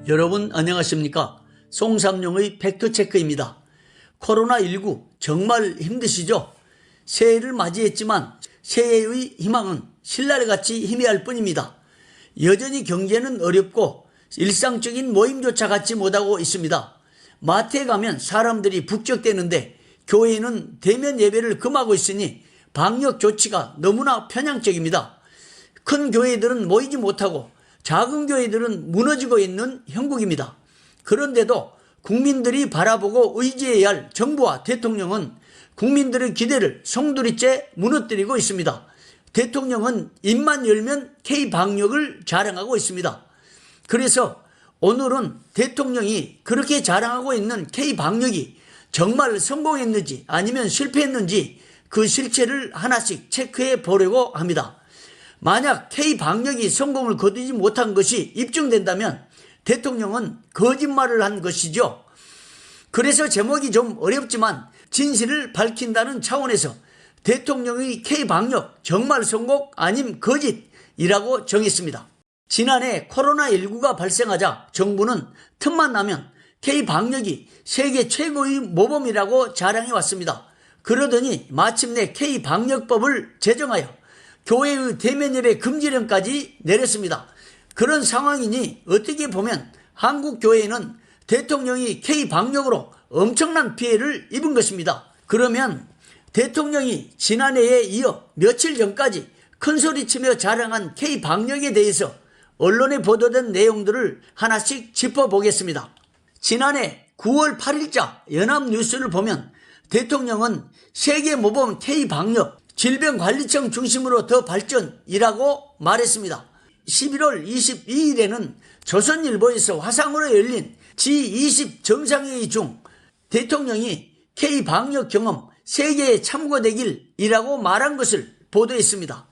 여러분 안녕하십니까? 송삼룡의 팩트체크입니다. 코로나19 정말 힘드시죠? 새해를 맞이했지만 새해의 희망은 신랄같이 희미할 뿐입니다. 여전히 경제는 어렵고 일상적인 모임조차 갖지 못하고 있습니다. 마트에 가면 사람들이 북적대는데 교회는 대면 예배를 금하고 있으니 방역 조치가 너무나 편향적입니다. 큰 교회들은 모이지 못하고 작은 교회들은 무너지고 있는 형국입니다. 그런데도 국민들이 바라보고 의지해야 할 정부와 대통령은 국민들의 기대를 송두리째 무너뜨리고 있습니다. 대통령은 입만 열면 K-방역을 자랑하고 있습니다. 그래서 오늘은 대통령이 그렇게 자랑하고 있는 K-방역이 정말 성공했는지 아니면 실패했는지 그 실체를 하나씩 체크해 보려고 합니다. 만약 K-방역이 성공을 거두지 못한 것이 입증된다면 대통령은 거짓말을 한 것이죠. 그래서 제목이 좀 어렵지만 진실을 밝힌다는 차원에서 대통령의 K-방역 정말 성공 아님 거짓이라고 정했습니다. 지난해 코로나19가 발생하자 정부는 틈만 나면 K-방역이 세계 최고의 모범이라고 자랑해 왔습니다. 그러더니 마침내 K-방역법을 제정하여 교회의 대면 예배 금지령까지 내렸습니다. 그런 상황이니 어떻게 보면 한국 교회는 대통령이 K-방역으로 엄청난 피해를 입은 것입니다. 그러면 대통령이 지난해에 이어 며칠 전까지 큰소리치며 자랑한 K-방역에 대해서 언론에 보도된 내용들을 하나씩 짚어보겠습니다. 지난해 9월 8일자 연합뉴스를 보면 대통령은 세계 모범 K-방역 질병관리청 중심으로 더 발전이라고 말했습니다. 11월 22일에는 조선일보에서 화상으로 열린 G20 정상회의 중 대통령이 K-방역 경험 세계에 참고되길이라고 말한 것을 보도했습니다.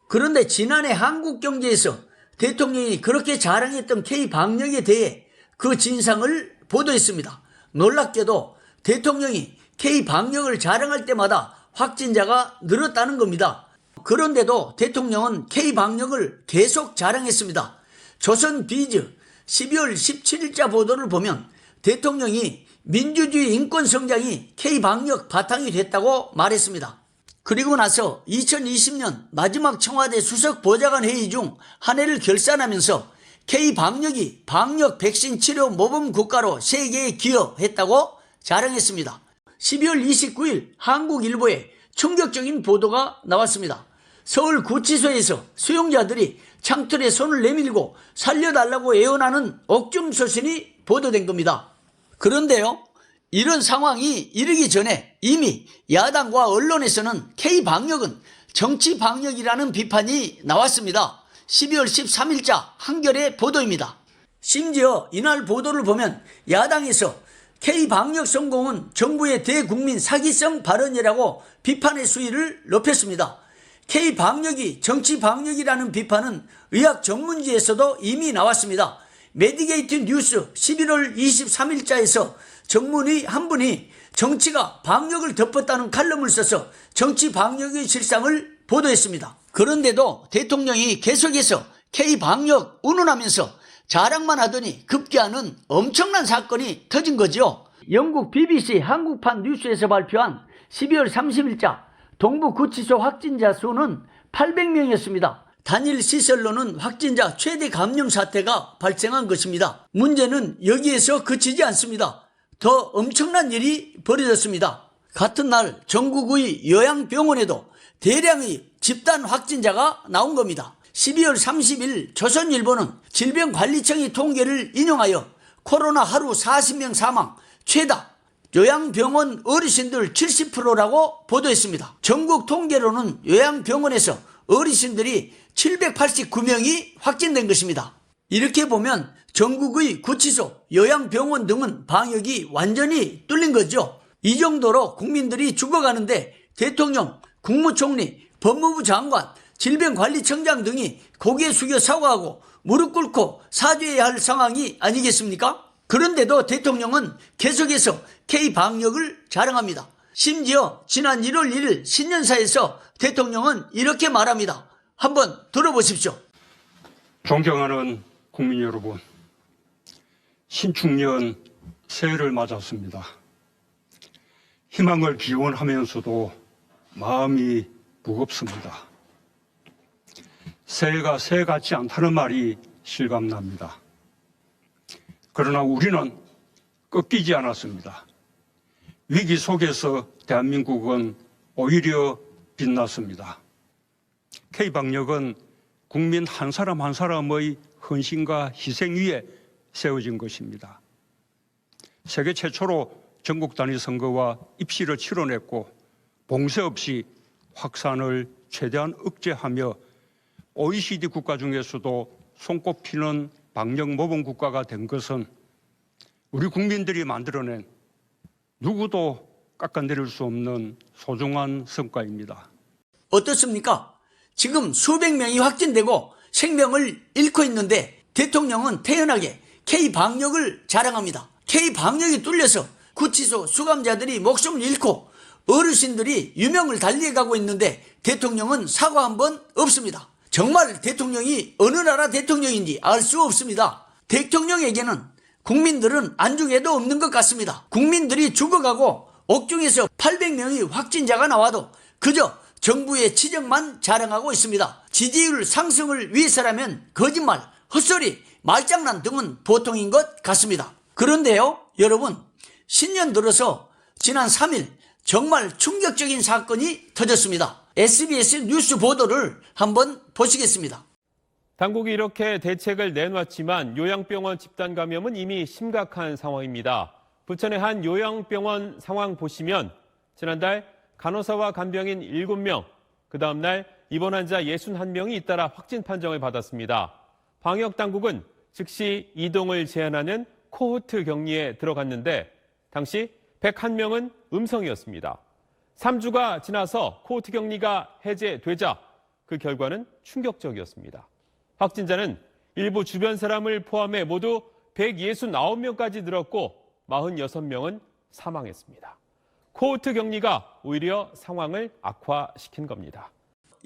그런데 지난해 한국경제에서 대통령이 그렇게 자랑했던 K-방역에 대해 그 진상을 보도했습니다. 놀랍게도 대통령이 K-방역을 자랑할 때마다 확진자가 늘었다는 겁니다. 그런데도 대통령은 K-방역을 계속 자랑했습니다. 조선비즈 12월 17일자 보도를 보면 대통령이 민주주의 인권 성장이 K-방역 바탕이 됐다고 말했습니다. 그리고 나서 2020년 마지막 청와대 수석 보좌관 회의 중 한 해를 결산하면서 K-방역이 방역 백신 치료 모범 국가로 세계에 기여했다고 자랑했습니다. 12월 29일 한국일보에 충격적인 보도가 나왔습니다. 서울구치소에서 수용자들이 창틀에 손을 내밀고 살려달라고 애원하는 옥중서신이 보도된 겁니다. 그런데요, 이런 상황이 이르기 전에 이미 야당과 언론에서는 K-방역은 정치방역이라는 비판이 나왔습니다. 12월 13일자 한겨레 보도입니다. 심지어 이날 보도를 보면 야당에서 K-방역 성공은 정부의 대국민 사기성 발언이라고 비판의 수위를 높였습니다. K-방역이 정치방역이라는 비판은 의학 전문지에서도 이미 나왔습니다. 메디게이트 뉴스 11월 23일자에서 전문의 한 분이 정치가 방역을 덮었다는 칼럼을 써서 정치방역의 실상을 보도했습니다. 그런데도 대통령이 계속해서 K-방역 운운하면서 자랑만 하더니 급기야는 엄청난 사건이 터진 거죠. 영국 BBC 한국판 뉴스에서 발표한 12월 30일자 동부구치소 확진자 수는 800명이었습니다. 단일 시설로는 확진자 최대 감염 사태가 발생한 것입니다. 문제는 여기에서 그치지 않습니다. 더 엄청난 일이 벌어졌습니다. 같은 날 전국의 요양병원에도 대량의 집단 확진자가 나온 겁니다. 12월 30일 조선일보는 질병관리청의 통계를 인용하여 코로나 하루 40명 사망 최다 요양병원 어르신들 70%라고 보도했습니다. 전국 통계로는 요양병원에서 어르신들이 789명이 확진된 것입니다. 이렇게 보면 전국의 구치소, 요양병원 등은 방역이 완전히 뚫린 거죠. 이 정도로 국민들이 죽어가는데 대통령, 국무총리, 법무부 장관, 질병관리청장 등이 고개 숙여 사과하고 무릎 꿇고 사죄해야 할 상황이 아니겠습니까? 그런데도 대통령은 계속해서 K-방역을 자랑합니다. 심지어 지난 1월 1일 신년사에서 대통령은 이렇게 말합니다. 한번 들어보십시오. 존경하는 국민 여러분, 신축년 새해를 맞았습니다. 희망을 기원하면서도 마음이 무겁습니다. 새해가 새해 같지 않다는 말이 실감납니다. 그러나 우리는 꺾이지 않았습니다. 위기 속에서 대한민국은 오히려 빛났습니다. K방역은 국민 한 사람 한 사람의 헌신과 희생 위에 세워진 것입니다. 세계 최초로 전국 단위 선거와 입시를 치러냈고 봉쇄 없이 확산을 최대한 억제하며 OECD 국가 중에서도 손꼽히는 방역 모범 국가가 된 것은 우리 국민들이 만들어낸 누구도 깎아내릴 수 없는 소중한 성과입니다. 어떻습니까? 지금 수백 명이 확진되고 생명을 잃고 있는데 대통령은 태연하게 K방역을 자랑합니다. K방역이 뚫려서 구치소 수감자들이 목숨을 잃고 어르신들이 유명을 달리해가고 있는데 대통령은 사과 한 번 없습니다. 정말 대통령이 어느 나라 대통령인지 알 수 없습니다. 대통령에게는 국민들은 안중에도 없는 것 같습니다. 국민들이 죽어가고 옥중에서 800명의 확진자가 나와도 그저 정부의 치정만 자랑하고 있습니다. 지지율 상승을 위해서라면 거짓말, 헛소리, 말장난 등은 보통인 것 같습니다. 그런데요, 여러분, 신년 들어서 지난 3일 정말 충격적인 사건이 터졌습니다. SBS 뉴스 보도를 한번 보시겠습니다. 당국이 이렇게 대책을 내놨지만 요양병원 집단 감염은 이미 심각한 상황입니다. 부천의 한 요양병원 상황 보시면 지난달 간호사와 간병인 7명, 그 다음 날 입원 환자 61명이 잇따라 확진 판정을 받았습니다. 방역당국은 즉시 이동을 제한하는 코호트 격리에 들어갔는데 당시 101명은 음성이었습니다. 3주가 지나서 코호트 격리가 해제되자 그 결과는 충격적이었습니다. 확진자는 일부 주변 사람을 포함해 모두 169명까지 늘었고 46명은 사망했습니다. 코호트 격리가 오히려 상황을 악화시킨 겁니다.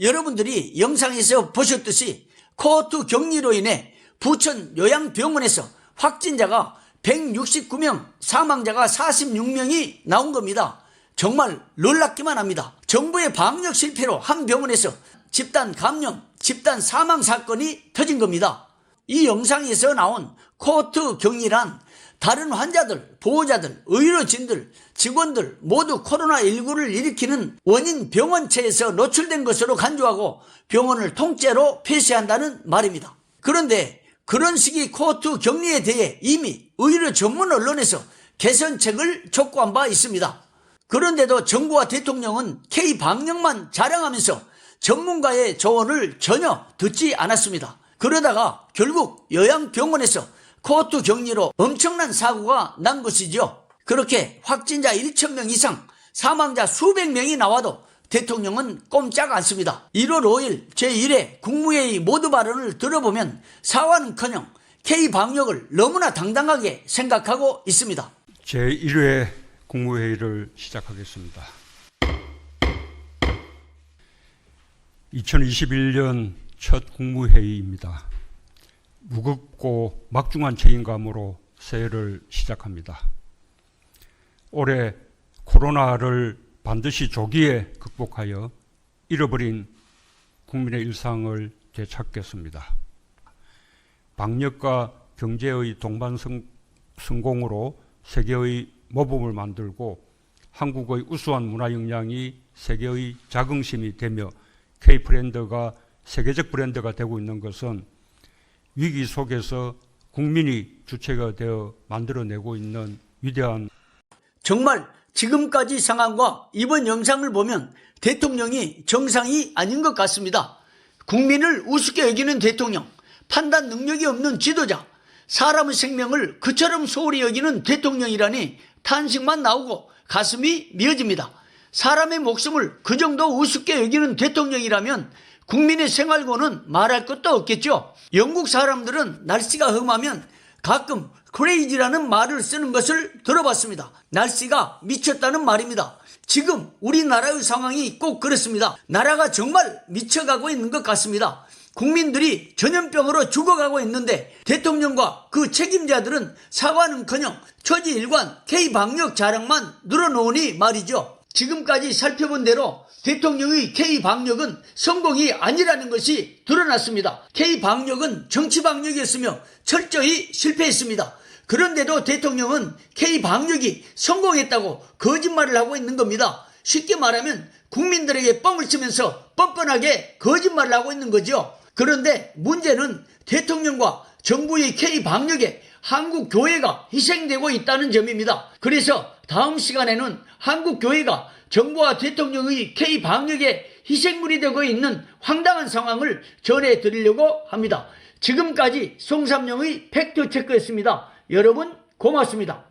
여러분들이 영상에서 보셨듯이 코호트 격리로 인해 부천 요양병원에서 확진자가 169명, 사망자가 46명이 나온 겁니다. 정말 놀랍기만 합니다. 정부의 방역 실패로 한 병원에서 집단 감염, 집단 사망 사건이 터진 겁니다. 이 영상에서 나온 코호트 격리란 다른 환자들, 보호자들, 의료진들, 직원들 모두 코로나19를 일으키는 원인 병원체에서 노출된 것으로 간주하고 병원을 통째로 폐쇄한다는 말입니다. 그런데 그런 식의 코호트 격리에 대해 이미 의료 전문 언론에서 개선책을 촉구한 바 있습니다. 그런데도 정부와 대통령은 K방역만 자랑하면서 전문가의 조언을 전혀 듣지 않았습니다. 그러다가 결국 요양병원에서 코호트 격리로 엄청난 사고가 난 것이죠. 그렇게 확진자 1,000명 이상, 사망자 수백 명이 나와도 대통령은 꼼짝 않습니다. 1월 5일 제1회 국무회의 모두 발언을 들어보면 사과는커녕 K방역을 너무나 당당하게 생각하고 있습니다. 제1회 국무회의를 시작하겠습니다. 2021년 첫 국무회의입니다. 무겁고 막중한 책임감으로 새해를 시작합니다. 올해 코로나를 반드시 조기에 극복하여 잃어버린 국민의 일상을 되찾겠습니다. 방역과 경제의 동반성공으로 세계의 모범을 만들고 한국의 우수한 문화 역량이 세계의 자긍심이 되며 K브랜드가 세계적 브랜드가 되고 있는 것은 위기 속에서 국민이 주체가 되어 만들어내고 있는 위대한 정말 지금까지 상황과 이번 영상을 보면 대통령이 정상이 아닌 것 같습니다. 국민을 우습게 여기는 대통령, 판단 능력이 없는 지도자, 사람의 생명을 그처럼 소홀히 여기는 대통령이라니 탄식만 나오고 가슴이 미어집니다. 사람의 목숨을 그 정도 우습게 여기는 대통령이라면 국민의 생활고는 말할 것도 없겠죠. 영국 사람들은 날씨가 험하면 가끔 crazy라는 말을 쓰는 것을 들어봤습니다. 날씨가 미쳤다는 말입니다. 지금 우리나라의 상황이 꼭 그렇습니다. 나라가 정말 미쳐가고 있는 것 같습니다. 국민들이 전염병으로 죽어가고 있는데 대통령과 그 책임자들은 사과는커녕 초지일관 K방역 자랑만 늘어놓으니 말이죠. 지금까지 살펴본 대로 대통령의 K방역은 성공이 아니라는 것이 드러났습니다. K방역은 정치방역이었으며 철저히 실패했습니다. 그런데도 대통령은 K방역이 성공했다고 거짓말을 하고 있는 겁니다. 쉽게 말하면 국민들에게 뻥을 치면서 뻔뻔하게 거짓말을 하고 있는 거죠. 그런데 문제는 대통령과 정부의 K방역에 한국교회가 희생되고 있다는 점입니다. 그래서 다음 시간에는 한국교회가 정부와 대통령의 K방역에 희생물이 되고 있는 황당한 상황을 전해드리려고 합니다. 지금까지 송삼영의 팩트체크였습니다. 여러분 고맙습니다.